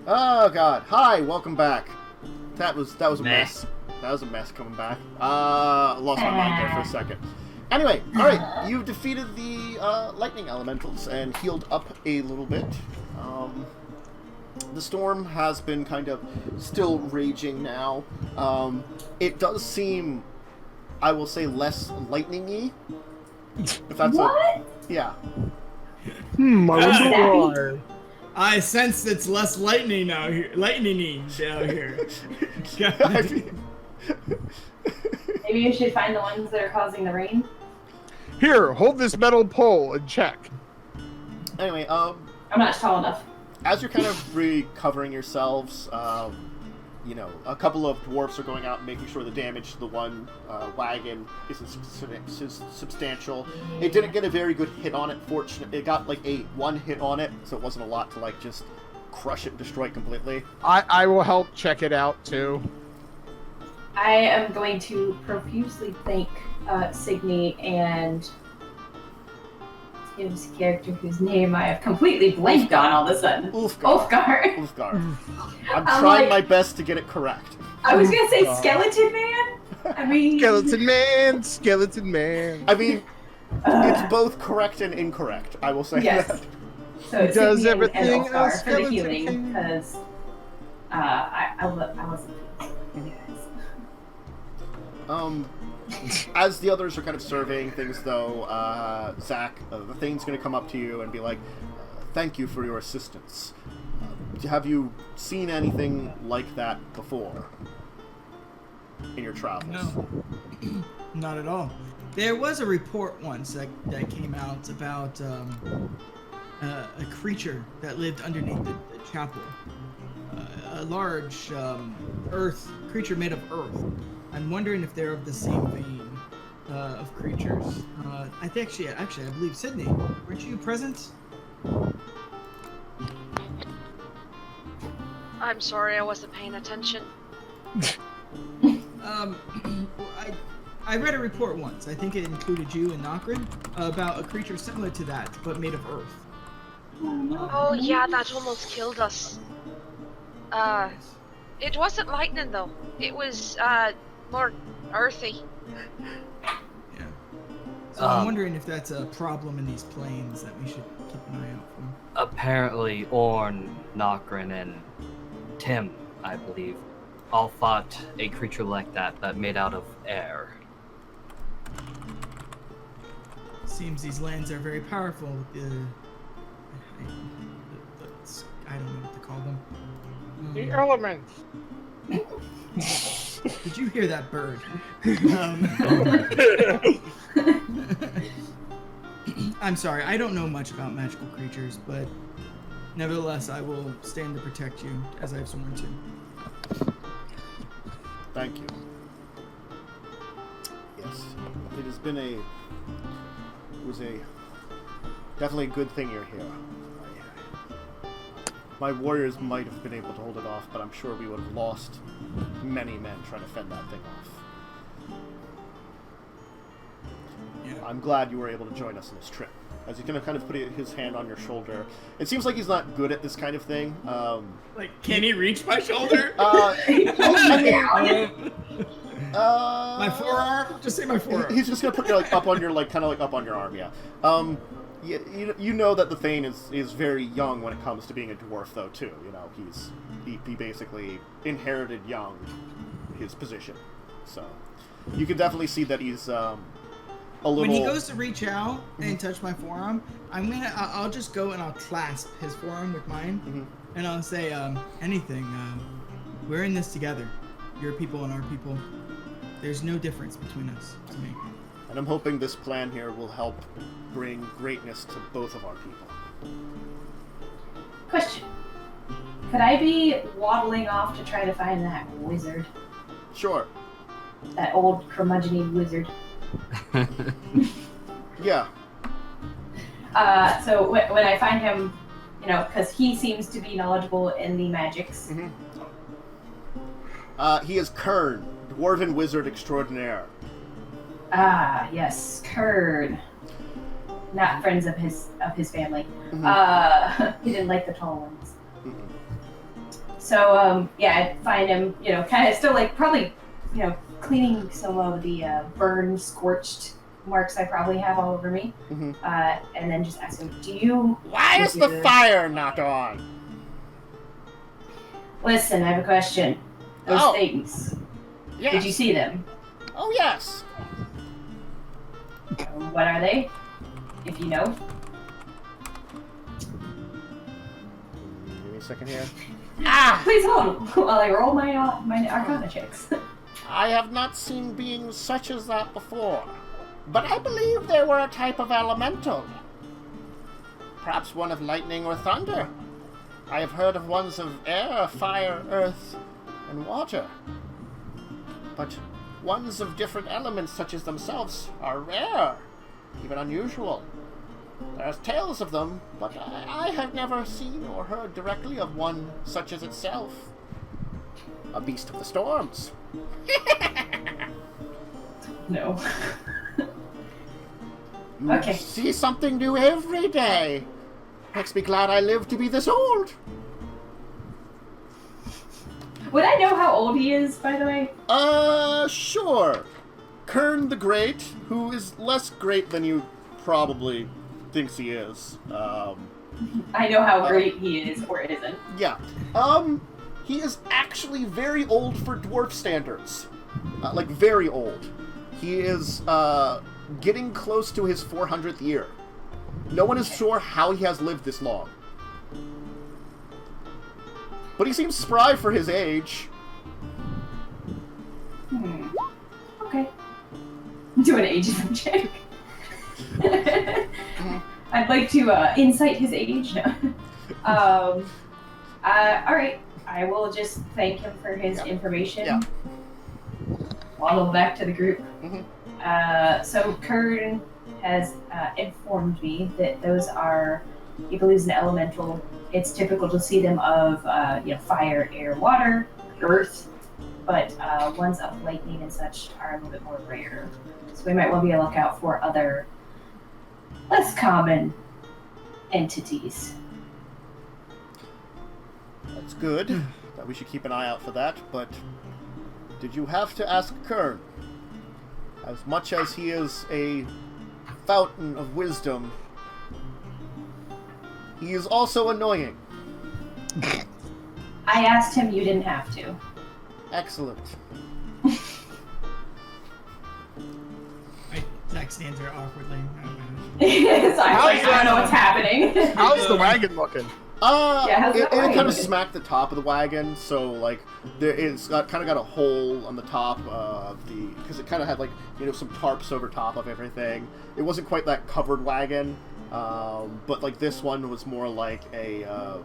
Oh God! Hi, welcome back. That was a mess. That was a mess coming back. Lost my mind there for a second. Anyway, all right, you've defeated the lightning elementals and healed up a little bit. The storm has been kind of still raging now. It does seem, I will say, less lightning-y. If that's what? Yeah. I wonder why. I sense it's less lightning out here. Lightning-y down here. I mean, Maybe you should find the ones that are causing the rain. Here, hold this metal pole and check. Anyway, I'm not tall enough. as you're kind of recovering yourselves, you know, a couple of dwarfs are going out and making sure the damage to the one wagon isn't substantial. It didn't get a very good hit on it, fortunately. It got like one hit on it, so it wasn't a lot to like just crush it and destroy it completely. I will help check it out too. I am going to profusely thank Signe and his character whose name I have completely blanked on all of a sudden. Ulfgar. I'm trying my best to get it correct. I was gonna say Skeleton Man. I mean Skeleton Man. I mean, it's both correct and incorrect. I will say that. So He does Signe everything and Ulfgar else for the skeleton healing can. because I wasn't pleased. As the others are kind of surveying things, though, Zach, the Thane's going to come up to you and be like, thank you for your assistance. Have you seen anything like that before in your travels? No, not at all. There was a report once that came out about a creature that lived underneath the chapel. A large creature made of earth. I'm wondering if they're of the same vein of creatures. I think actually, I believe Signe. Weren't you present? I'm sorry, I wasn't paying attention. I read a report once. I think it included you and Nokrin about a creature similar to that, but made of earth. Oh yeah, that almost killed us. It wasn't lightning though. It was more earthy. Yeah. So I'm wondering if that's a problem in these plains that we should keep an eye out for. Apparently, Orn, Nokrin, and Tim, I believe, all fought a creature like that made out of air. Seems these lands are very powerful with the I don't know what to call them. The elements. Did you hear that bird? I'm sorry, I don't know much about magical creatures, but nevertheless, I will stand to protect you as I've sworn to. Thank you. Yes, it has been definitely a good thing you're here. My warriors might have been able to hold it off, but I'm sure we would have lost many men trying to fend that thing off. Yeah. I'm glad you were able to join us on this trip. As he's going to kind of put his hand on your shoulder. It seems like he's not good at this kind of thing. Like, can he reach my shoulder? My forearm? Just say my forearm. He's just going to put you up on your up on your arm, yeah. You know that the Thane is very young when it comes to being a dwarf, though, too. You know, he basically inherited young his position. So you can definitely see that he's a little... When he goes to reach out and touch my forearm, I'll just go and I'll clasp his forearm with mine, and I'll say, anything. We're in this together. Your people and our people. There's no difference between us, to me. And I'm hoping this plan here will help bring greatness to both of our people. Question. Could I be waddling off to try to find that wizard? Sure. That old curmudgeon-y wizard. Yeah. So when I find him, you know, because he seems to be knowledgeable in the magics. He is Kern, Dwarven Wizard Extraordinaire. Ah, yes, Kern. Not friends of his family. He didn't like the tall ones. So, I find him, kind of still like probably, cleaning some of the burned, scorched marks I probably have all over me. Mm-hmm. And then just ask him, Why is the fire not on? Listen, I have a question. Those things. Yes. Did you see them? Oh, yes. What are they? If you know. Give me a second here. Please hold while I roll my Arcana checks. I have not seen beings such as that before, but I believe they were a type of elemental. Perhaps one of lightning or thunder. I have heard of ones of air, fire, earth, and water. But ones of different elements such as themselves are rare, even unusual. There's tales of them, but I have never seen or heard directly of one such as itself. A beast of the storms. No. Okay. See something new every day. Makes me glad I lived to be this old. Would I know how old he is, by the way? Sure. Kern the Great, who is less great than you probably thinks he is. I know how great he is, or isn't. Yeah. He is actually very old for dwarf standards. Like, very old. He is, getting close to his 400th year. No one is sure how he has lived this long. But he seems spry for his age. Okay. Do an ageism check. I'd like to insight his age. No. Alright. I will just thank him for his information. Yeah. Waddle back to the group. Mm-hmm. So Kern has informed me that those are, he believes, an elemental. It's typical to see them of fire, air, water, earth, but ones of lightning and such are a little bit more rare. So we might well be a lookout for other less common entities. That's good. That we should keep an eye out for that, but did you have to ask Kern? As much as he is a fountain of wisdom, he is also annoying. I asked him, you didn't have to. Excellent. Zach stands there awkwardly. So I don't know what's happening. How's the wagon looking? how's It that wagon kind of looking? smacked the top of the wagon, so like it's kind of got a hole on the top of the, because it kind of had like some tarps over top of everything. It wasn't quite that covered wagon, but like this one was more like a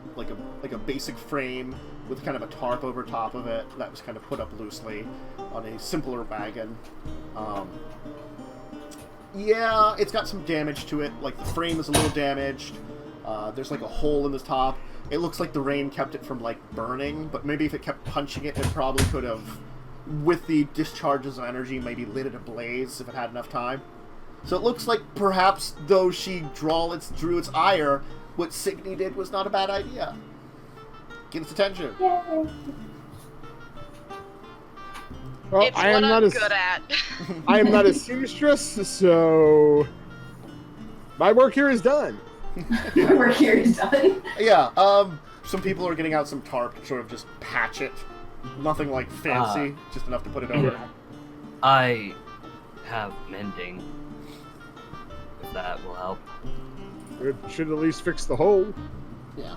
basic frame with kind of a tarp over top of it that was kind of put up loosely on a simpler wagon. Yeah, it's got some damage to it. Like the frame is a little damaged. There's like a hole in the top. It looks like the rain kept it from like burning, but maybe if it kept punching it, it probably could have, with the discharges of energy, maybe lit it ablaze if it had enough time. So it looks like perhaps though she drew its ire, what Signe did was not a bad idea. Get its attention. Yay. Well, It's what I'm good at. I am not a seamstress, so my work here is done. My work here is done. Yeah, some people are getting out some tarp to sort of just patch it. Nothing like fancy, just enough to put it over. I have mending. If that will help. It should at least fix the hole. Yeah.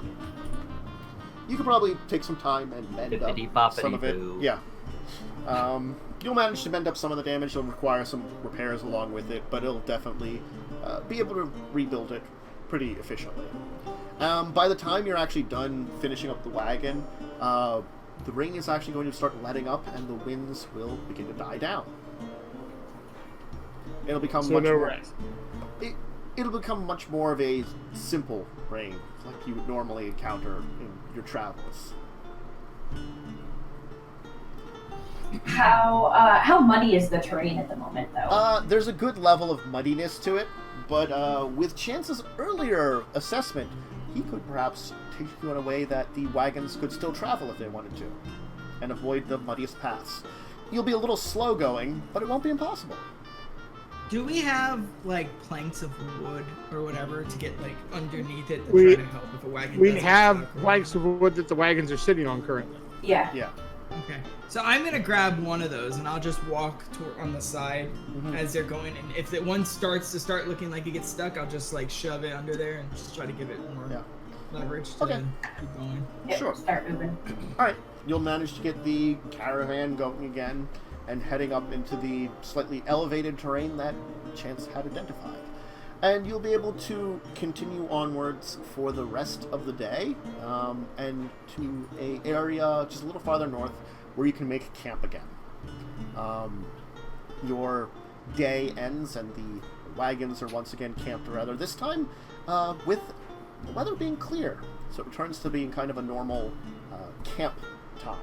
You could probably take some time and mend up some of it. Bippity-boppity-boo. Yeah. You'll manage to mend up some of the damage. You'll require some repairs along with it, but it'll definitely be able to rebuild it pretty efficiently. By the time you're actually done finishing up the wagon, the rain is actually going to start letting up, and the winds will begin to die down. It'll become it'll become much more of a simple rain, like you would normally encounter in your travels. How muddy is the terrain at the moment, though? There's a good level of muddiness to it, but with Chance's earlier assessment, he could perhaps take you in a way that the wagons could still travel if they wanted to, and avoid the muddiest paths. You'll be a little slow going, but it won't be impossible. Do we have, like, planks of wood or whatever to get, like, underneath it to We- try to help if a wagon We does get have stuck or planks of wood that the wagons are sitting on currently. Yeah. Yeah. Okay. So I'm gonna grab one of those and I'll just walk on the side Mhm. as they're going. And if the one starts looking like it gets stuck, I'll just like shove it under there and just try to give it more Yeah. leverage to Okay. keep going. Yep, Sure. Start moving. All right, you'll manage to get the caravan going again and heading up into the slightly elevated terrain that Chance had identified. And you'll be able to continue onwards for the rest of the day and to a area just a little farther north where you can make camp again. Your day ends and the wagons are once again camped together, this time with the weather being clear. So it returns to being kind of a normal camp time.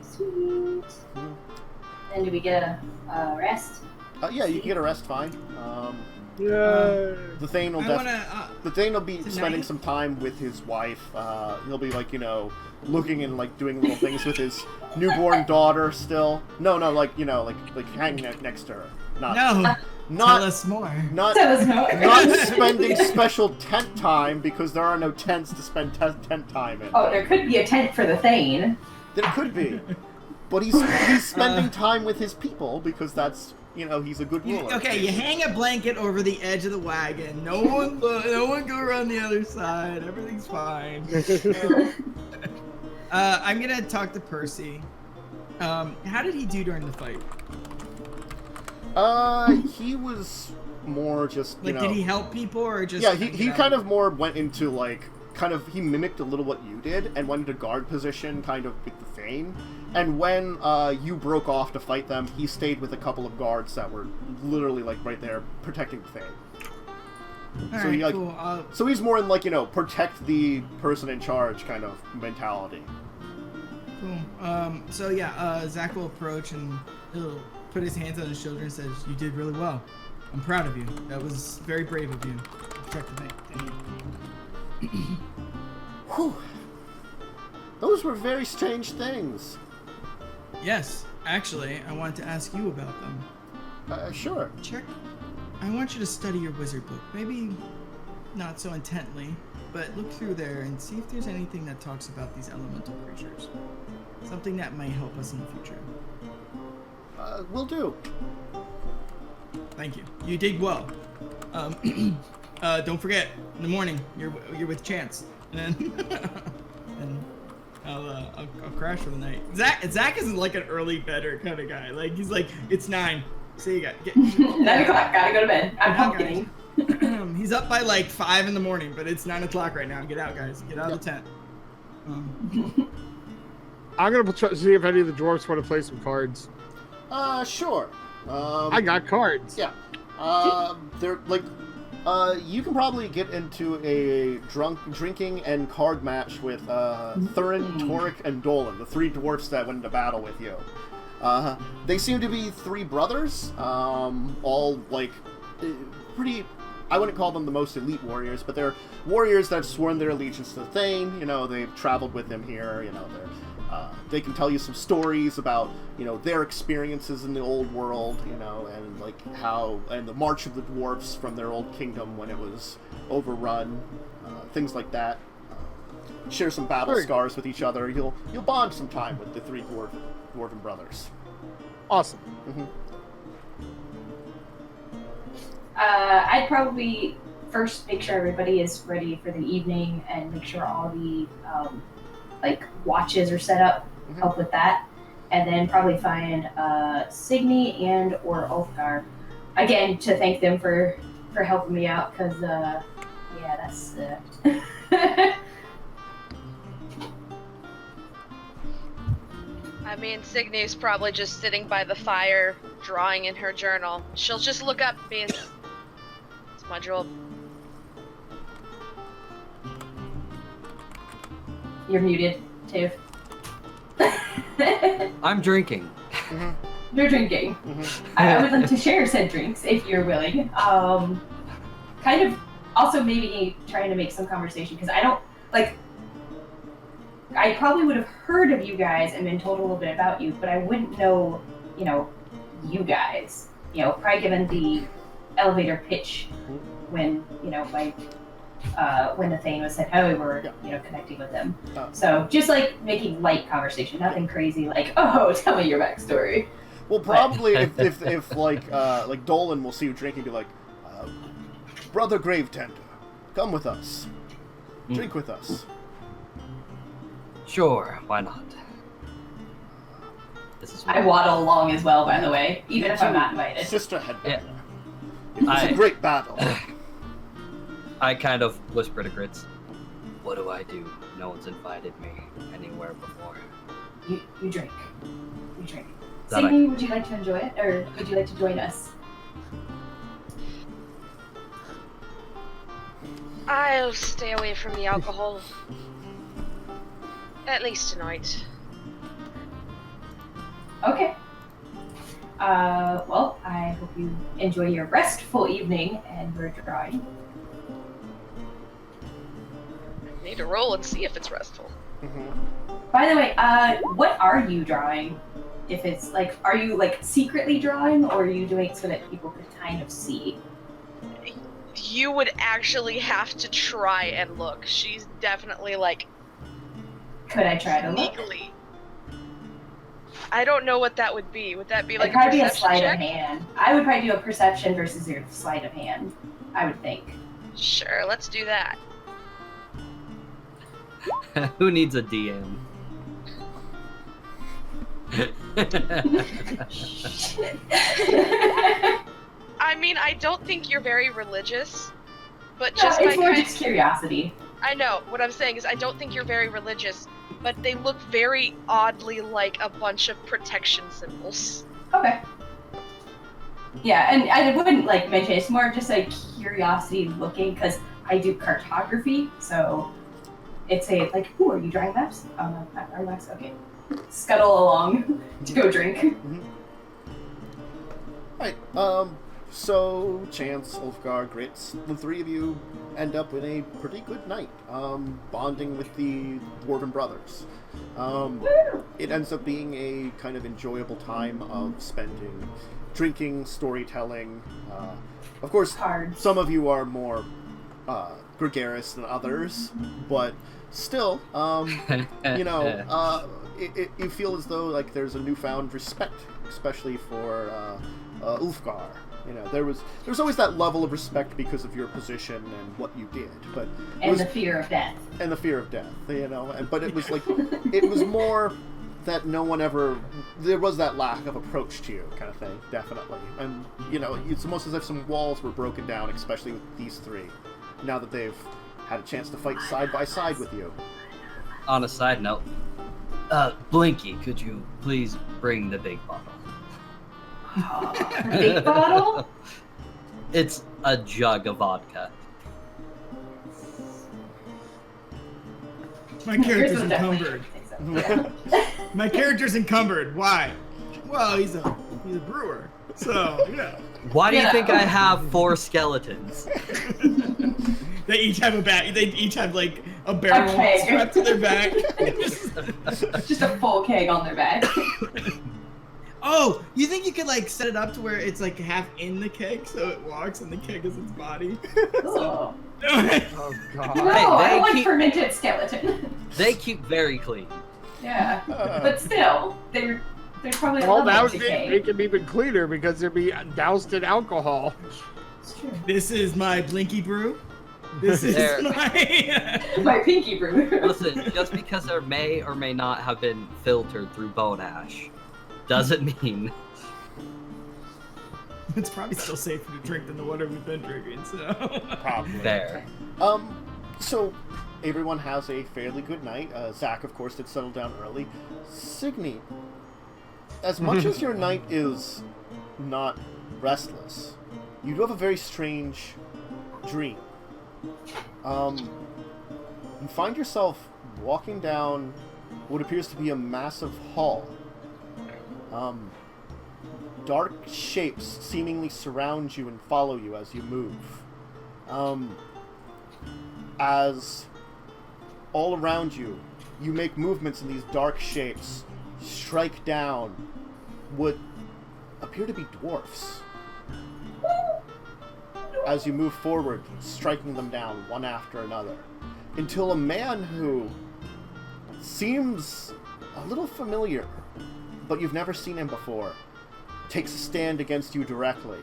Sweet. And do we get a rest? Yeah, you can get a rest fine. Yeah. The Thane will I wanna. the Thane will be tonight? spending some time with his wife. He'll be like, looking and like doing little things with his newborn daughter still. No, like like hanging next to her. Not No. Tell not us more. not Tell us more. not spending special tent time because there are no tents to spend tent time in. Oh, there could be a tent for the Thane. There could be. But he's spending time with his people because that's, he's a good ruler. Okay, you hang a blanket over the edge of the wagon. No one go around the other side. Everything's fine. I'm gonna talk to Percy. How did he do during the fight? He was more just, Like, did he help people or just? Yeah, he kind of more went into, like, he mimicked a little what you did and went into guard position, kind of with the Thane. And when you broke off to fight them, he stayed with a couple of guards that were literally, like, right there protecting the Thane. So he, like, cool. so he's more in, like, protect the person in charge kind of mentality. Cool. So yeah, Zach will approach and he'll put his hands on his shoulder and says, "You did really well. I'm proud of you. That was very brave of you. Protect the thing." Whew. Those were very strange things. Yes, actually, I wanted to ask you about them. Sure. Check. I want you to study your wizard book. Maybe not so intently, but look through there and see if there's anything that talks about these elemental creatures. Something that might help us in the future. Will do. Thank you. You did well. Don't forget, in the morning, you're with Chance, and then and I'll crash for the night. Zach isn't like an early bedder kind of guy. Like, he's like, it's 9. See you guys. 9 o'clock. Gotta go to bed. I'm Come on, pumpkining. He's up by like 5 in the morning, but it's 9 o'clock right now. Get out, guys. Get out of the tent. I'm gonna see if any of the dwarves want to play some cards. Sure. I got cards. Yeah. They're like, you can probably get into a drinking and card match with Thurin, Toric, and Dolan, the 3 dwarfs that went into battle with you. They seem to be 3 brothers, all like pretty. I wouldn't call them the most elite warriors, but they're warriors that have sworn their allegiance to the Thane. They've traveled with him here. They can tell you some stories about, their experiences in the old world, and like and the march of the dwarfs from their old kingdom when it was overrun, things like that. Share some battle scars with each other. You'll bond some time with the 3 dwarven brothers. Awesome. Mm-hmm. I'd probably first make sure everybody is ready for the evening and make sure all the watches are set up. Mhm. Help with that, and then probably find Signe and or Ulfgar again to thank them for helping me out because that's. I mean, Signe's probably just sitting by the fire, drawing in her journal. She'll just look up, being smudge roll. You're muted, Tiv. I'm drinking. Mm-hmm. You're drinking. Mm-hmm. I would like to share said drinks if you're willing. Kind of also maybe trying to make some conversation because I don't like. I probably would have heard of you guys and been told a little bit about you, but I wouldn't know, you guys. Probably given the elevator pitch when when the Thane was said how we were, connecting with them. So just like making light conversation, nothing crazy like, oh, tell me your backstory. Well, probably if like Dolan will see you drinking, be like, Brother Gravetender, come with us, drink with us. Sure, why not? This is I waddle along as well, by the way, even if I'm not invited. Sister Headbanger. Yeah. It was a great battle. I kind of whisper to Grits, what do I do? No one's invited me anywhere before. You drink. You drink. That Signe, would you like to enjoy it, or would you like to join us? I'll stay away from the alcohol. At least tonight. Okay. Well, I hope you enjoy your restful evening and your drawing. Need to roll and see if it's restful. By the way, what are you drawing? If it's like, are you like secretly drawing, or are you doing it so that people could kind of see? You would actually have to try and look. She's definitely like. Could I try to look? Sneakily. I don't know what that would be. Would that be like It'd probably a be a perception sleight check? of hand. I would probably do a perception versus your sleight of hand. I would think. Sure, let's do that. Who needs a DM? I mean, I don't think you're very religious, but No, just by it's more kind just curiosity. I know. What I'm saying is I don't think you're very religious, but they look very oddly like a bunch of protection symbols. Okay. Yeah, and I wouldn't like mention it's more just like curiosity looking because I do cartography, so it's a like, ooh, are you drawing maps? Oh no, not drawing maps. Okay, scuttle along to go drink. Right. So Chance, Ulfgar, Grits, the three of you end up with a pretty good night, bonding with the Dwarven brothers. It ends up being a kind of enjoyable time of spending, drinking, storytelling. Of course, Cards. some of you are more gregarious than others, but still, you feel as though like there's a newfound respect, especially for Ulfgar. There's always that level of respect because of your position and what you did, but The fear of death. And the fear of death, but it was like it was more that no one ever there was that lack of approach to you kind of thing, definitely. And it's almost as if some walls were broken down, especially with these three, now that they've had a chance to fight side by side with you. On a side note, Blinky, could you please bring the big bottle? Big bottle? It's a jug of vodka. My character's Yours was definitely- encumbered. Yeah. My character's encumbered. Why? Well, he's a brewer. So, yeah. Why do you Yeah. think I have 4 skeletons? They each have a bag. They each have like a barrel keg. strapped to their back. Just a full keg on their back. Oh, you think you could like set it up to where it's like half in the keg, so it walks and the keg is its body? Oh. Oh god. No, Hey, I they don't want keep- fermented skeleton. They keep very clean. Yeah, but still, they're probably a Well, level that of would decay. make them even cleaner because they'd be doused in alcohol. It's true. This is my Blinky brew. This is There. my. My pinky brew. Listen, just because there may or may not have been filtered through bone ash, doesn't mean. It's probably still safer to drink than the water we've been drinking. So. Probably. There. So everyone has a fairly good night. Zach, of course, did settle down early. Signe, as much as your night is not restless, you do have a very strange dream. You find yourself walking down what appears to be a massive hall. Dark shapes seemingly surround you and follow you as you move. as all around you, you make movements in these dark shapes, strike down what appear to be dwarfs. As you move forward, striking them down one after another, until a man who seems a little familiar, but you've never seen him before, takes a stand against you directly,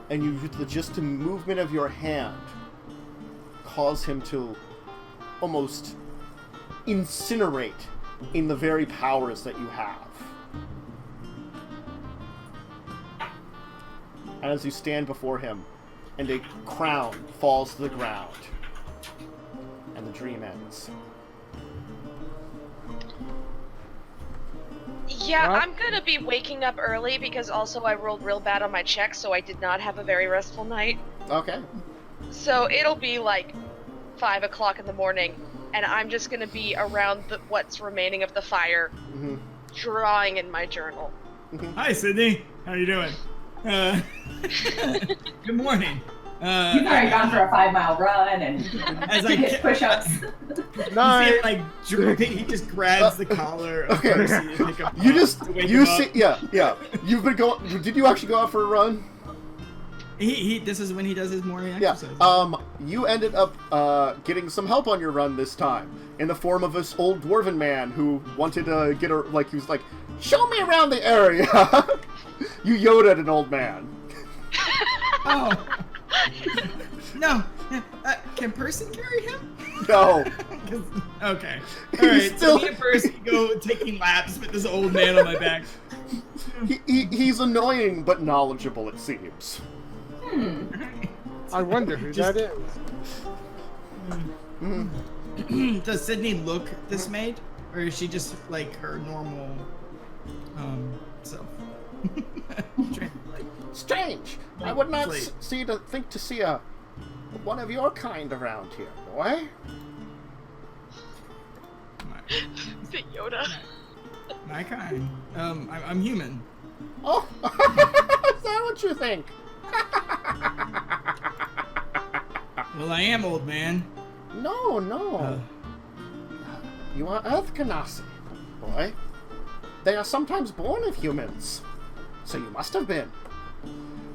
and you, with just a movement of your hand, cause him to almost incinerate in the very powers that you have. And as you stand before him, and a crown falls to the ground, and the dream ends. Yeah, What? I'm gonna be waking up early because also I rolled real bad on my check, so I did not have a very restful night. Okay. So it'll be like 5 o'clock in the morning, and I'm just gonna be around what's remaining of the fire, Mm-hmm. drawing in my journal. Hi, Sydney. How you doing? Good morning. You've already gone for a 5-mile run and As I hit push-ups. You see Night. him, like drooping, he just grabs the collar of Okay. Percy to pick up. You just, to wake you him up. see, yeah. You've been going, did you actually go out for a run? He this is when he does his morning Yeah. exercise. You ended up getting some help on your run this time, in the form of this old dwarven man who wanted to get her, like, he was like, show me around the area! You Yoda an old man. Oh. No. Can Person carry him? No. 'Cause- okay. He's All right. still- So me and Percy go taking laps with this old man on my back. He's annoying but knowledgeable, it seems. I wonder who Just- that is. Does Sydney look dismayed, or is she just like her normal self? Strange. I would not Wait. think to see one of your kind around here, boy. The Yoda. My kind. I'm human. Oh, is that what you think? Well, I am old man. No. You are Earth Genasi, boy. They are sometimes born of humans, so you must have been.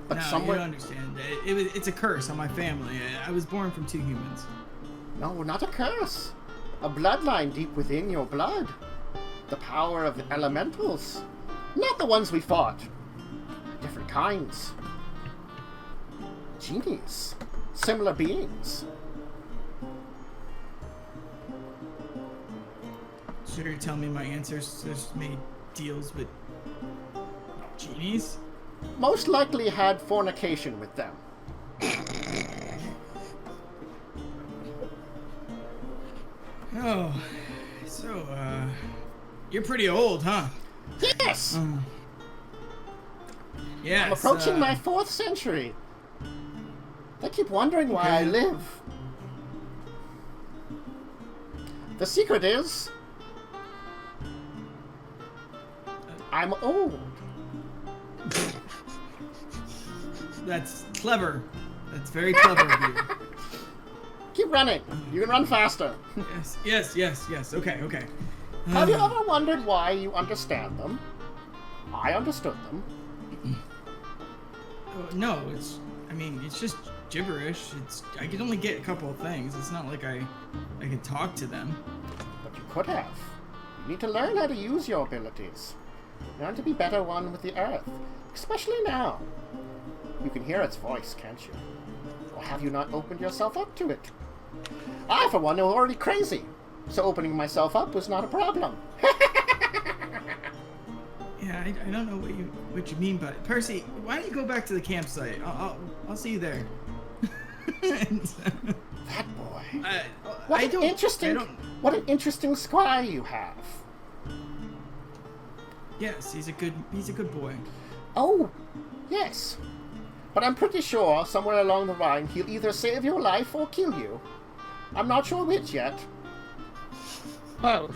But No, somewhere, you don't understand. It's a curse on my family. I was born from 2 humans. no, not a curse. A bloodline deep within your blood. The power of the elementals, not the ones we fought. Different kinds. Genies, similar beings. So you're telling me my ancestors made deals with genies? Most likely had fornication with them. Oh, so you're pretty old, huh? Yes! Yes. I'm approaching my 4th century. They keep wondering why I Okay. live. The secret is, I'm old. That's clever. That's very clever of you. Keep running. You can run faster. Yes. Okay. Have you ever wondered why you understand them? I understood them. No, it's just gibberish. I can only get a couple of things. It's not like I can talk to them. But you could have. You need to learn how to use your abilities. Learn to be better one with the earth. Especially now. You can hear its voice, can't you? Or have you not opened yourself up to it? I, for one, am already crazy. So opening myself up was not a problem. Yeah, I don't know what you mean by it. Percy, why don't you go back to the campsite? I'll see you there. And, That boy. I don't. What an interesting squire you have. Yes, he's a good boy. Oh, yes. But I'm pretty sure somewhere along the line he'll either save your life or kill you. I'm not sure which yet. Oh,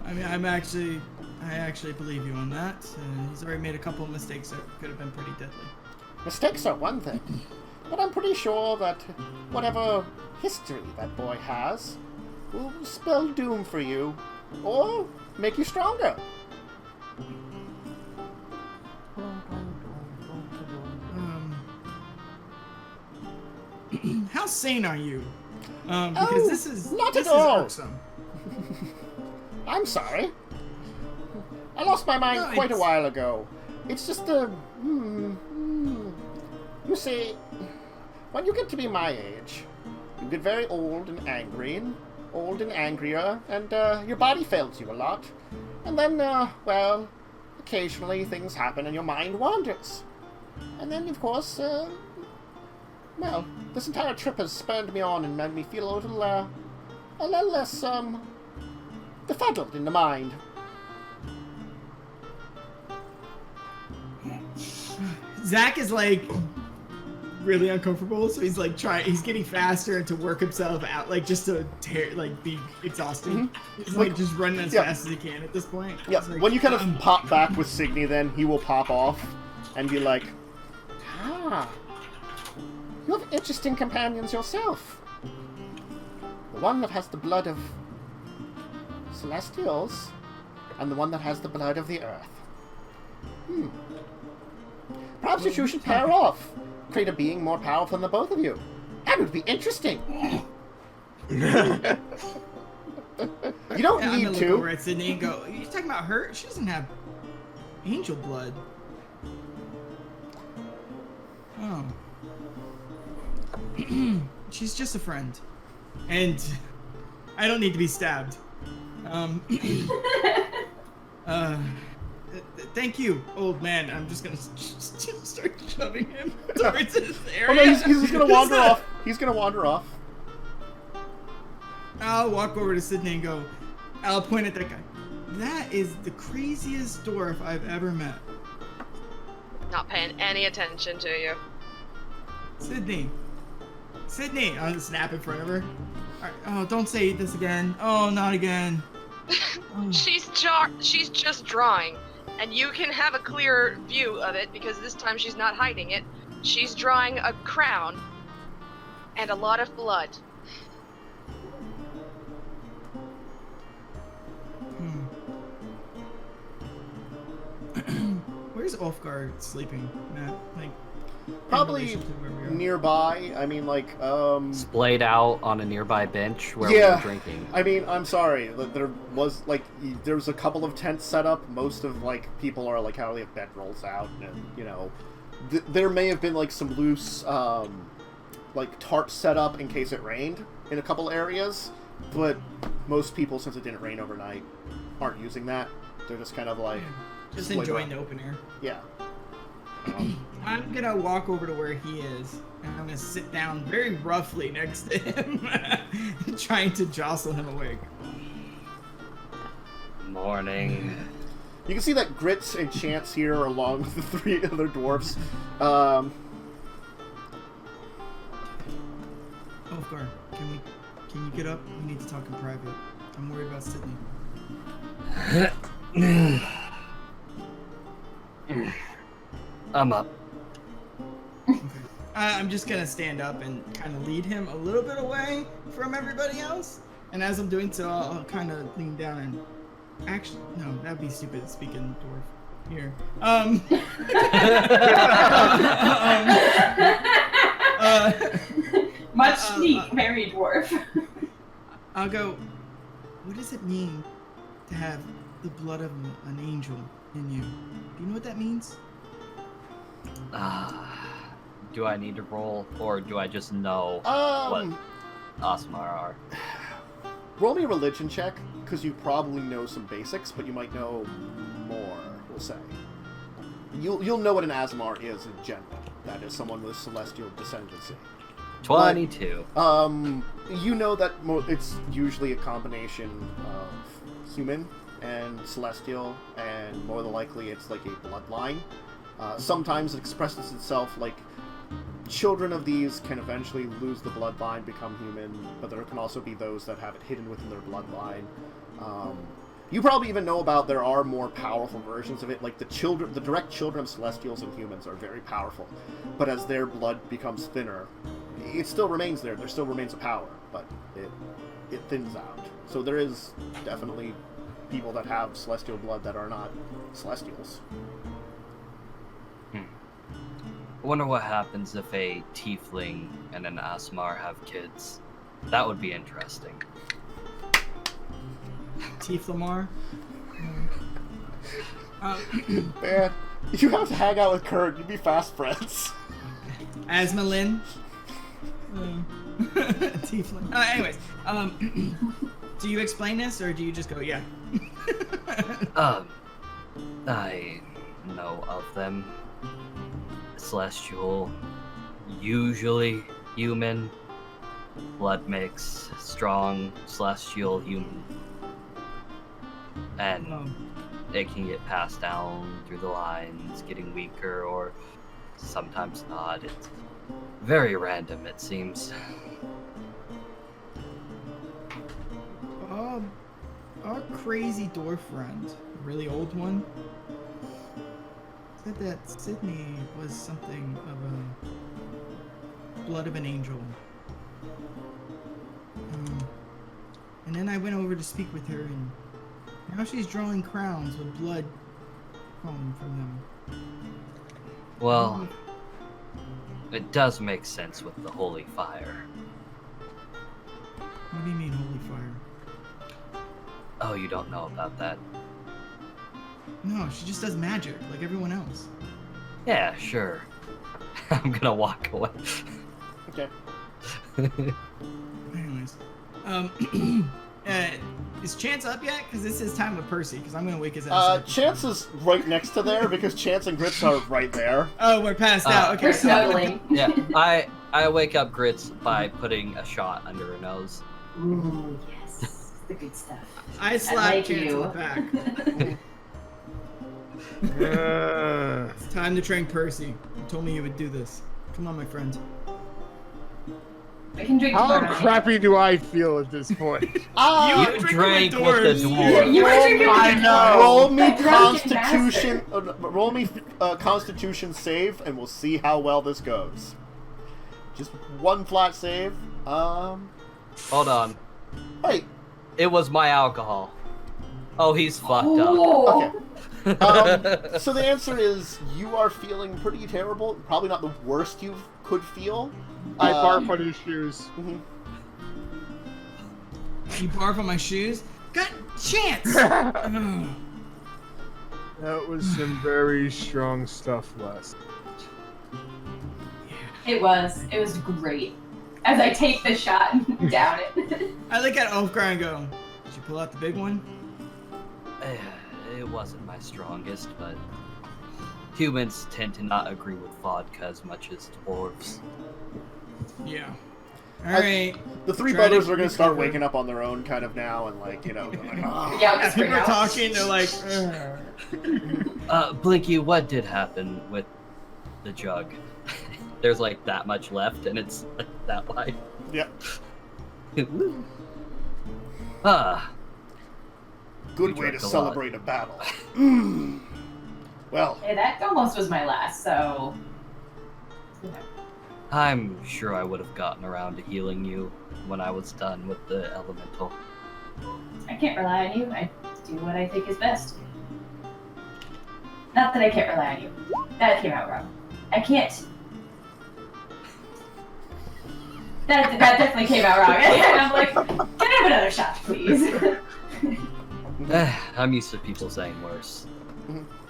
I mean, I actually believe you on that. He's already made a couple of mistakes that could have been pretty deadly. Mistakes are one thing, But I'm pretty sure that whatever history that boy has will spell doom for you, or make you stronger. How sane are you? Because this is not this at all. is irksome. I'm sorry. I lost my mind No, quite a it's- while ago. It's just a... You see, when you get to be my age, you get very old and angrier, and your body fails you a lot. And then, well, occasionally things happen and your mind wanders. And then, of course, well, this entire trip has spurred me on and made me feel a little less, befuddled in the mind. Zach is like really uncomfortable, so he's like he's getting faster and to work himself out, like just to be exhausted. Mm-hmm. He's like just running as fast as he can at this point. Yeah, It's like, when you kind of pop back with Signe, then he will pop off and be like, you have interesting companions yourself. The one that has the blood of Celestials, and the one that has the blood of the Earth. Perhaps you two should pair off. Create a being more powerful than the both of you. That would be interesting. You don't I'm need gonna look over to. at Signe and go, "You're talking about her? She doesn't have angel blood." Oh. She's just a friend, and I don't need to be stabbed. Thank you, old man. I'm just gonna start shoving him towards this area. Oh no, he's just gonna wander off. He's gonna wander off. I'll walk over to Signe and go, I'll point at that guy. That is the craziest dwarf I've ever met. Not paying any attention to you. Signe. I'm gonna snap in front of her. Alright, oh, don't say this again. Oh, not again. Oh. She's just drawing, and you can have a clear view of it because this time she's not hiding it. She's drawing a crown and a lot of blood. Where's Ulfgar sleeping, Matt? Like, Probably in relation to where we are? nearby. I mean, like, Splayed out on a nearby bench where Yeah. we were drinking. I mean, I'm sorry. There was there was a couple of tents set up. Most of people are how they have bedrolls out, and there may have been some loose tarps set up in case it rained in a couple areas, but most people, since it didn't rain overnight, aren't using that. They're just kind of Just split enjoying up. the open air. Yeah. I'm gonna walk over to where he is, and I'm gonna sit down very roughly next to him, trying to jostle him awake. Morning. You can see that Grits and Chance here, along with the three other dwarfs. Ulfgar, can you get up? We need to talk in private. I'm worried about Signe. I'm up. Okay. I'm just gonna stand up and kind of lead him a little bit away from everybody else. And as I'm doing so, I'll kind of lean down and actually, no, that'd be stupid speaking dwarf here. Much speak, merry dwarf. I'll go, what does it mean to have the blood of an angel in you? Do you know what that means? Do I need to roll, or do I just know what Aasimar are? Roll me a religion check, because you probably know some basics, but you might know more, we'll say. You'll know what an Aasimar is in general. That is someone with celestial descendancy. 22. You know that it's usually a combination of human and celestial, and more than likely it's like a bloodline. Sometimes it expresses itself like children of these can eventually lose the bloodline, become human, but there can also be those that have it hidden within their bloodline. You probably even know about there are more powerful versions of it. Like the direct children of Celestials and humans are very powerful, but as their blood becomes thinner, it still remains there. There still remains a power, but it thins out. So there is definitely people that have Celestial blood that are not Celestials. I wonder what happens if a Tiefling and an Aasimar have kids. That would be interesting. Tieflamar. Man, you have to hang out with Kurt. You'd be fast friends. Asmalin. Tiefling. Anyways, do you explain this or do you just go, yeah? I know of them. Celestial, usually human, blood mix, strong, celestial, human. And it can get passed down through the lines, getting weaker or sometimes not. It's very random, it seems. Our crazy dwarf friend, a really old one, said that Signe was something of a blood of an angel. And then I went over to speak with her, and now she's drawing crowns with blood flowing from them. Well, it does make sense with the holy fire. What do you mean, holy fire? Oh, you don't know about that? No, she just does magic like everyone else. Yeah, sure. I'm gonna walk away. Okay. Anyways, is Chance up yet? Because this is time with Percy. Because I'm gonna wake his ass up. Chance is right next to there because Chance and Grits are right there. Oh, we're passed out. Okay. We're snuggling. Yeah, I wake up Grits by putting a shot under her nose. Ooh, yes. The good stuff. I slap like Chance you. in the back. It's time to train Percy. You told me you would do this. Come on, my friend. I can drink How more. crappy do I feel at this point? You drank with the dwarf. You were drinking with I the know. Roll me That drunken Constitution. Roll me Constitution save, and we'll see how well this goes. Just one flat save. Hold on. Wait. It was my alcohol. Oh, he's fucked up. Oh. Okay. So the answer is you are feeling pretty terrible. Probably not the worst you could feel. I barf on his shoes. Mhm. You barf on my shoes? Got Chance! Ugh. That was some very strong stuff last. It was great. As I take the shot and down it. I look at Ulfgar and go, did you pull out the big one? It wasn't my strongest, but humans tend to not agree with vodka as much as dwarves. Yeah. Alright. The three Try to brothers are going to start recover. waking up on their own kind of now and like, you know, like, oh. Yeah, As whispering people are out. talking, they're like, ugh. Blinky, what did happen with the jug? There's like that much left, and it's like that wide. Yep. Good way to drank a lot. celebrate a battle. Well, Hey, that almost was my last, so. You know. I'm sure I would have gotten around to healing you when I was done with the elemental. I can't rely on you. I do what I think is best. Not that I can't rely on you. That came out wrong. I can't. That definitely came out wrong. And I'm like, can I have another shot, please? I'm used to people saying worse.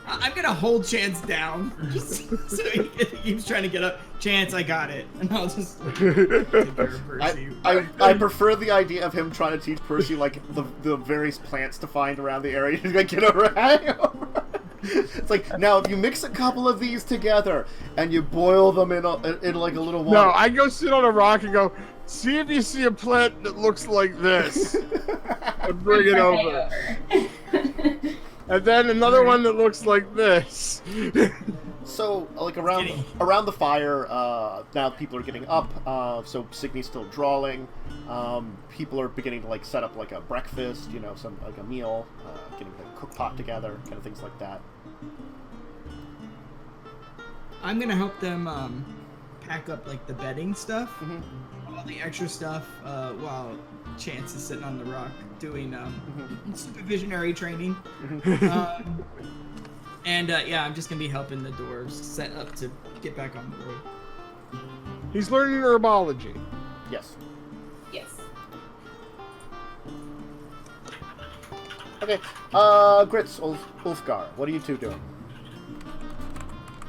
I'm gonna hold Chance down just so he keeps trying to get up. Chance, I got it, and I'll just take care of Percy. I prefer the idea of him trying to teach Percy like the various plants to find around the area to like, get over hangover. It's like, now if you mix a couple of these together and you boil them in like a little water. No, I go sit on a rock and go, see if you see a plant that looks like this. And bring it over. And then another one that looks like this. So, like, around the fire, now people are getting up, so Signe's still drawing. People are beginning to, like, set up, like, a breakfast, you know, some, like, a meal, getting the cook pot together, kind of things like that. I'm gonna help them pack up, like, the bedding stuff, all the extra stuff, while Chance is sitting on the rock doing supervisionary training. And yeah, I'm just gonna be helping the dwarves set up to get back on the road. He's learning herbology. Yes. Yes. Okay. Grits, Ulfgar, what are you two doing?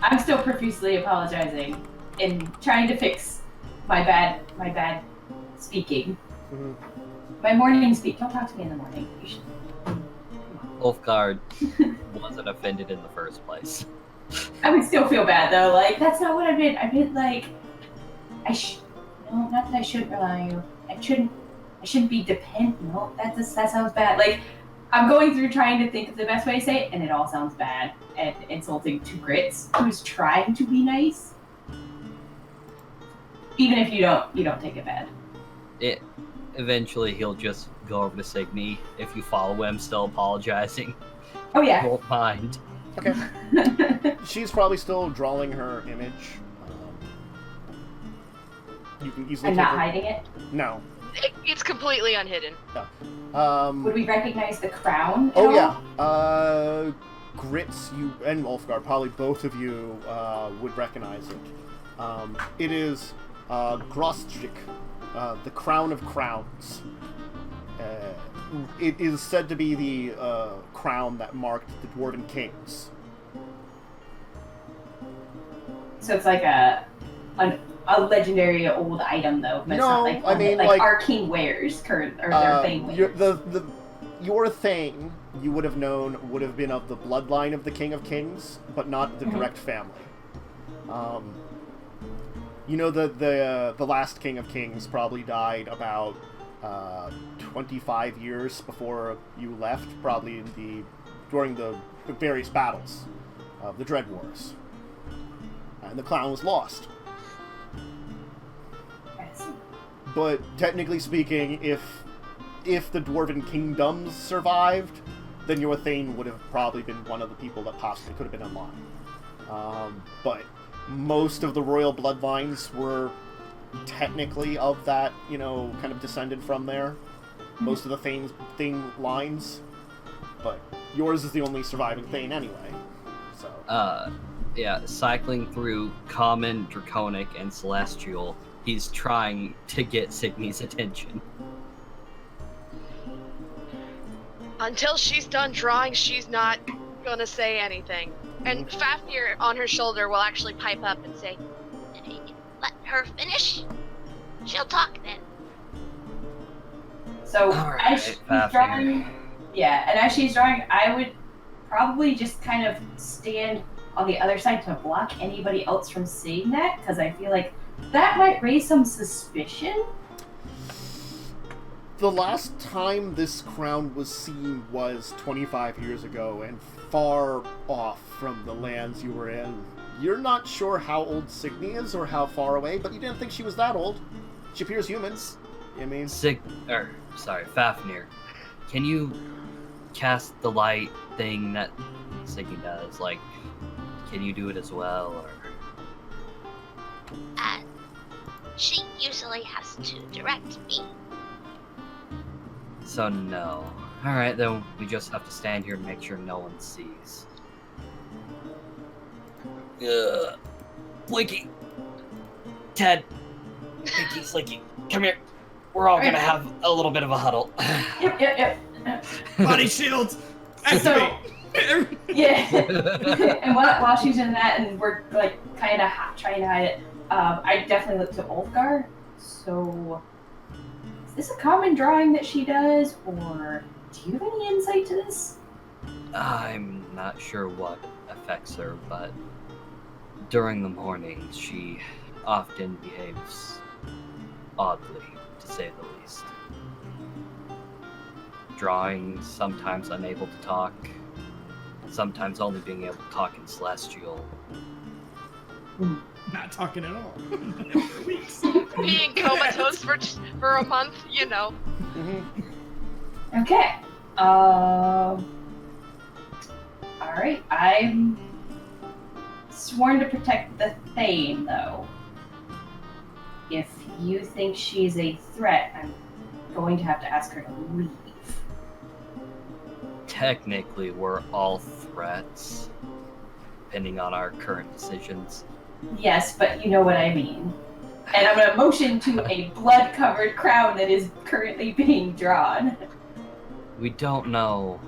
I'm still profusely apologizing and trying to fix my bad speaking. My morning speak. Don't talk to me in the morning. You should. Ulfgar wasn't offended in the first place. I would still feel bad though. Like that's not what I meant. I meant like no, not that I shouldn't rely on you. I shouldn't be dependent. No, that sounds bad. Like I'm going through trying to think of the best way to say it, and it all sounds bad and insulting to Grits, who's trying to be nice. Even if you don't take it bad. Eventually he'll just go over to Signe. If you follow him, still apologizing. Oh yeah. Won't mind. Okay. She's probably still drawing her image. You can easily. I'm not hiding it. No. It's completely unhidden. No. Would we recognize the crown? Oh at yeah. all? Grits, you and Ulfgar, probably both of you would recognize it. It is Grostjik, the Crown of Crowns. It is said to be the crown that marked the Dwarven kings. So it's like a legendary old item, though. But it's No, not like I one mean, that, like, our king wears, current or their thing wears. Your Thane, you would have known, would have been of the bloodline of the King of Kings, but not the direct family. You know, the last King of Kings probably died about 25 years before you left, probably during the various battles of the Dread Wars. And the crown was lost. But technically speaking, if the Dwarven kingdoms survived, then your Thane would have probably been one of the people that possibly could have been in line. But most of the royal bloodlines were technically of that, you know, kind of descended from there. Most of the Thane lines. But yours is the only surviving Thane anyway. So. Yeah, cycling through Common, Draconic, and Celestial, he's trying to get Signe's attention. Until she's done drawing, she's not gonna say anything. And Fafnir on her shoulder will actually pipe up and say, "Let her finish. She'll talk then." So All as she's drawing, and as she's drawing, I would probably just kind of stand on the other side to block anybody else from seeing that, because I feel like that might raise some suspicion. The last time this crown was seen was 25 years ago, and far off from the lands you were in. You're not sure how old Signe is or how far away, but you didn't think she was that old. She appears human. I mean... Fafnir. Can you cast the light thing that Signe does? Like, can you do it as well, or...? She usually has to direct me. So no. Alright, then we just have to stand here and make sure no one sees. Blinky! Ted! Blinky, Slinky, come here. We're all gonna have a little bit of a huddle. Yep. Body shields! So, yeah. And while she's in that, and we're like kind of trying to hide it, I definitely look to Ulfgar. So, is this a common drawing that she does, or do you have any insight to this? I'm not sure what affects her, but during the mornings she often behaves oddly, to say the least. Drawing, sometimes unable to talk, sometimes only being able to talk in Celestial. Not talking at all. For weeks. Being comatose for a month, you know. Okay. Alright, I'm sworn to protect the Thane, though. If you think she's a threat, I'm going to have to ask her to leave. Technically, we're all threats, depending on our current decisions. Yes, but you know what I mean. And I'm going to motion to a blood-covered crown that is currently being drawn. We don't know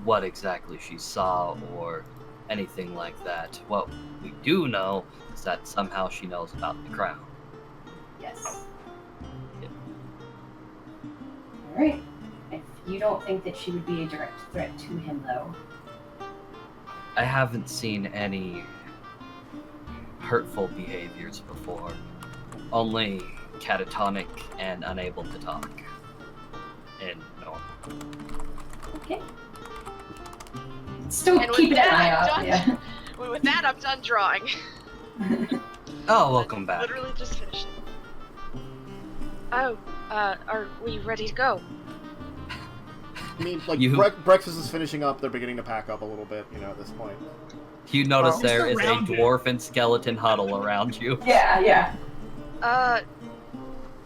what exactly she saw or anything like that. What we do know is that somehow she knows about the crown. Yes. Yep. Alright. If you don't think that she would be a direct threat to him, though. I haven't seen any hurtful behaviors before. Only catatonic and unable to talk. And normal. Okay. Still And with keeping an that, eye I'm out. done. Yeah. With that, I'm done drawing. Oh, welcome back. Literally just finished it. Oh, are we ready to go? I mean, like, You- breakfast is finishing up. They're beginning to pack up a little bit, at this point. You notice Well, there just is a around it. dwarf and skeleton huddle around you. Yeah.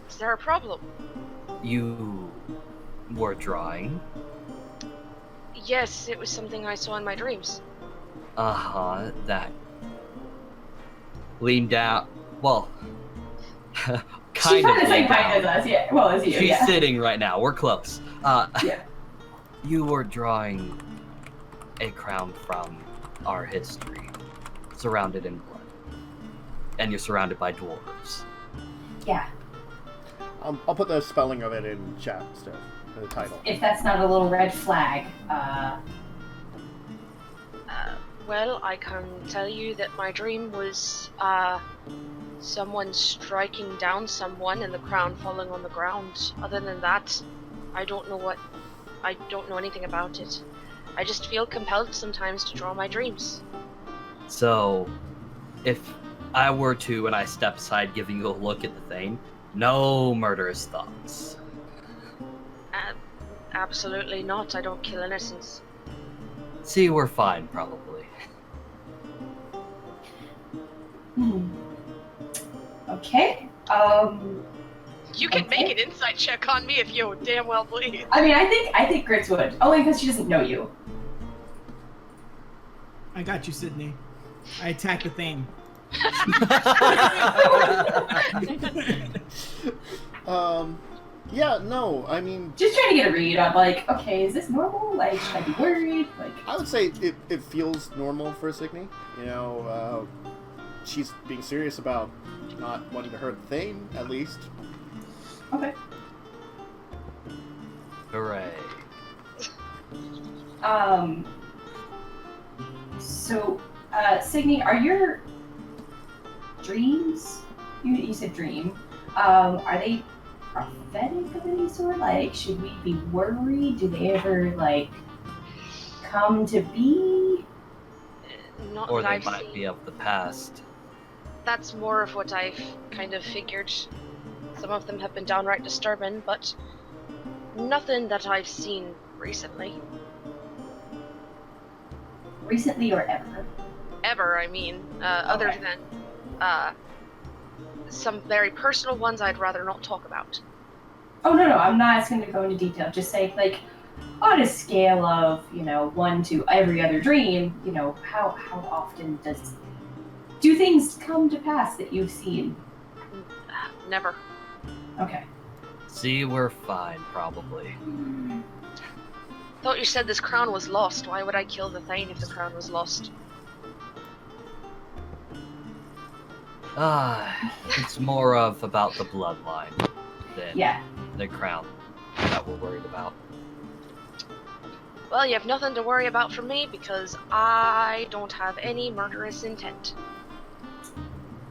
Is there a problem? You were drawing? Yes, it was something I saw in my dreams. Uh-huh, that. Lean down. Well, She's kind not of the same lean height as down. us, yeah. Well, as you, She's yeah. sitting right now. We're close. Yeah. You were drawing a crown from our history, surrounded in blood. And you're surrounded by dwarves. Yeah. I'll put the spelling of it in chat instead, the title. If that's not a little red flag, Well, I can tell you that my dream was, someone striking down someone and the crown falling on the ground. Other than that, I don't know anything about it. I just feel compelled sometimes to draw my dreams. So, if I were to, and I step aside giving you a look at the thing, no murderous thoughts. Absolutely not. I don't kill innocents. See, we're fine, probably. Okay. You can Okay. make an insight check on me if you damn well please. I mean, I think Grits would. Only because she doesn't know you. I got you, Sydney. I attacked the thing. Yeah, no, I mean, Just trying to get a read on, like, okay, is this normal? Like, should I be worried? Like, I would say it feels normal for Signe. She's being serious about not wanting to hurt the Thane, at least. okay. Hooray. So, Signe, are your dreams? You said dream. Are they prophetic of any sort? Like, should we be worried? Do they ever like come to be? Not Or that they I've might seen. be of the past. That's more of what I've kind of figured. Some of them have been downright disturbing, but nothing that I've seen recently. Recently or ever? Ever, I mean. Other Okay. than some very personal ones I'd rather not talk about. Oh no, I'm not asking to go into detail. Just say like, on a scale of 1 to every other dream, how often do things come to pass that you've seen? Never. Okay. See, we're fine, probably. Thought you said this crown was lost. Why would I kill the Thane if the crown was lost? It's more of about the bloodline than Yeah. the crown that we're worried about. Well, you have nothing to worry about from me because I don't have any murderous intent.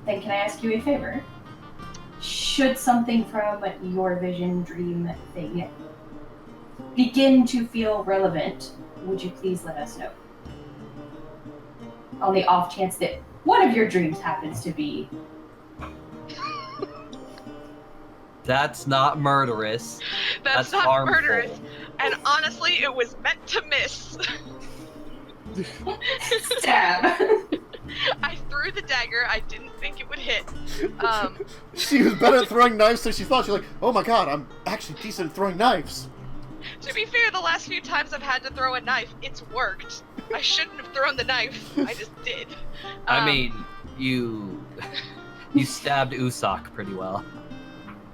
Then can I ask you a favor? Should something from your vision dream thing begin to feel relevant, would you please let us know? on the off chance that one of your dreams happens to be. That's not murderous. That's not harmful. murderous. And honestly, it was meant to miss. Stab. I threw the dagger. I didn't think it would hit. She was better at throwing knives than she thought. She's like, oh my god, I'm actually decent at throwing knives. To be fair, the last few times I've had to throw a knife, it's worked. I shouldn't have thrown the knife. I just did. I mean, you stabbed Usock pretty well.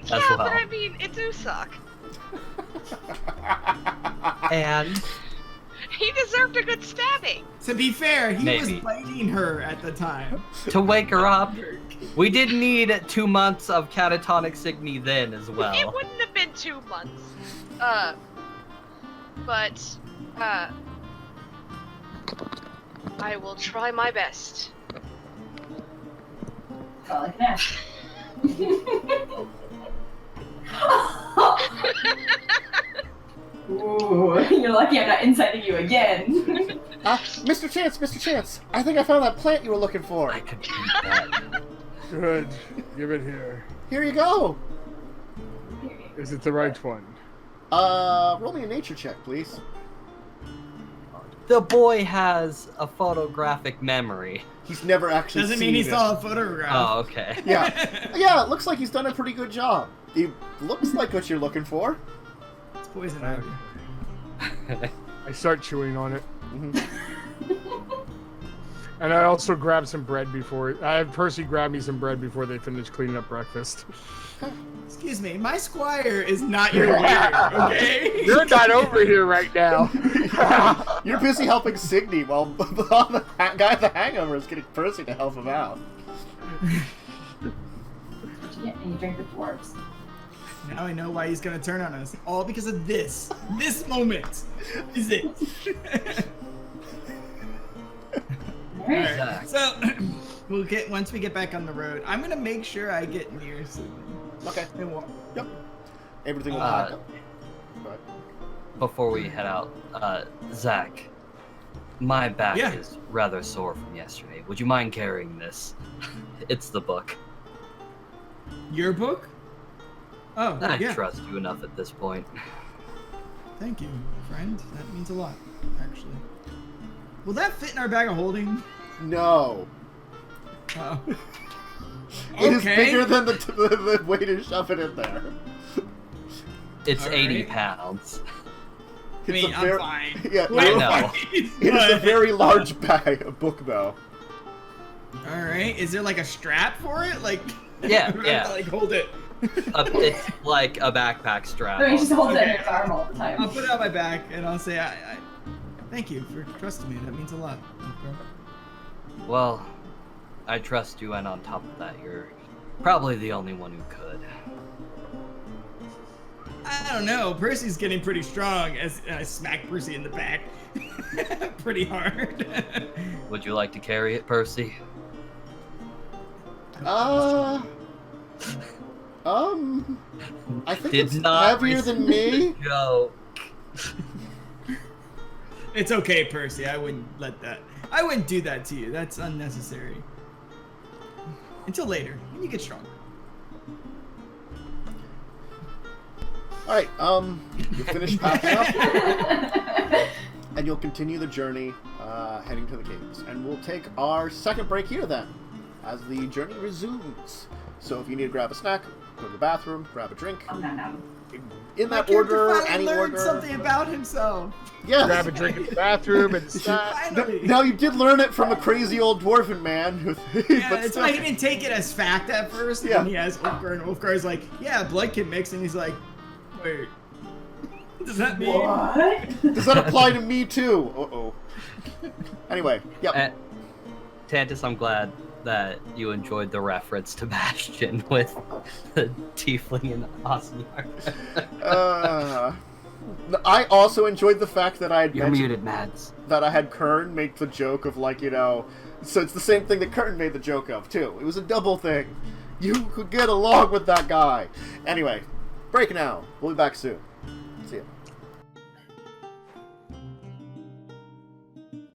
As yeah, well. but I mean, it's Usock. And He deserved a good stabbing. To be fair, he Maybe. was biting her at the time. to wake her up, we did need 2 months of catatonic Signe then as It well. wouldn't have been 2 months. But I will try my best. That's all I can ask. Ooh, you're lucky I'm not inciting you again. Mr. Chance, I think I found that plant you were looking for. I could do that. Good. Give it here. Here you go. Is it the right one? Roll me a nature check, please. The boy has a photographic memory. He's never actually Doesn't seen mean he it. saw a photograph. Oh, okay. Yeah, it looks like he's done a pretty good job. It looks like what you're looking for. It's poison ivy. I start chewing on it. Mhm. And I also grab some bread before... I have Percy grab me some bread before they finish cleaning up breakfast. Excuse me, my squire is not your waiter, okay? You're not over here right now. You're busy helping Signe while the guy with the hangover is getting Percy to help him out. And you drink the dwarves. Now I know why he's gonna turn on us. All because of this. This moment is it. Alright. Zach. So we'll get once we get back on the road. I'm gonna make sure I get near Signe. Okay. And walk. Yep. Everything will pack up. But Before we head out, Zach, my back Yeah. is rather sore from yesterday. Would you mind carrying this? It's the book. Your book? Oh, I yeah. trust you enough at this point. Thank you, friend. That means a lot, actually. Will that fit in our bag of holding? no. Oh. It is bigger than the way to shove it in there. It's All 80 right. pounds. I mean, I'm fine. Yeah, I know. it is a very large bag of book, though. All right. Is there like a strap for it? Like, Yeah, yeah. like hold it. It's like a backpack strap. No, he just holds it Okay. in his arm all the time. I'll put it on my back and I'll say, I thank you for trusting me. That means a lot. Well, I trust you, and on top of that, you're probably the only one who could. I don't know. Percy's getting pretty strong as I smack Percy in the back pretty hard. Would you like to carry it, Percy? I think Did it's not heavier than me. Joke. It's okay, Percy. I wouldn't do that to you. That's unnecessary. Until later, when you get strong. Alright, you finish packing up, and you'll continue the journey, heading to the caves. And we'll take our second break here then, as the journey resumes. So if you need to grab a snack, go to the bathroom, grab a drink. In My that character order, finally any learned order. something about himself. Yes. Grab a drink in the bathroom and snack. Finally. Now you did learn it from a crazy old dwarven man. Yeah, but it's still. why he didn't take it as fact at first. And Yeah. then he has Ulfgar, and Ulfgar's like, yeah, blood can mix. And he's like, wait, does that mean? What? Does that apply to me too? Uh-oh. Anyway, yep. Tantus, I'm glad that you enjoyed the reference to Bastion with the tiefling and Aasimar. I also enjoyed the fact that I had You're mentioned muted, Mads. that I had Kern make the joke of, like, you know, so it's the same thing that Kern made the joke of too. It was a double thing. You could get along with that guy. Anyway, break now. We'll be back soon. See ya.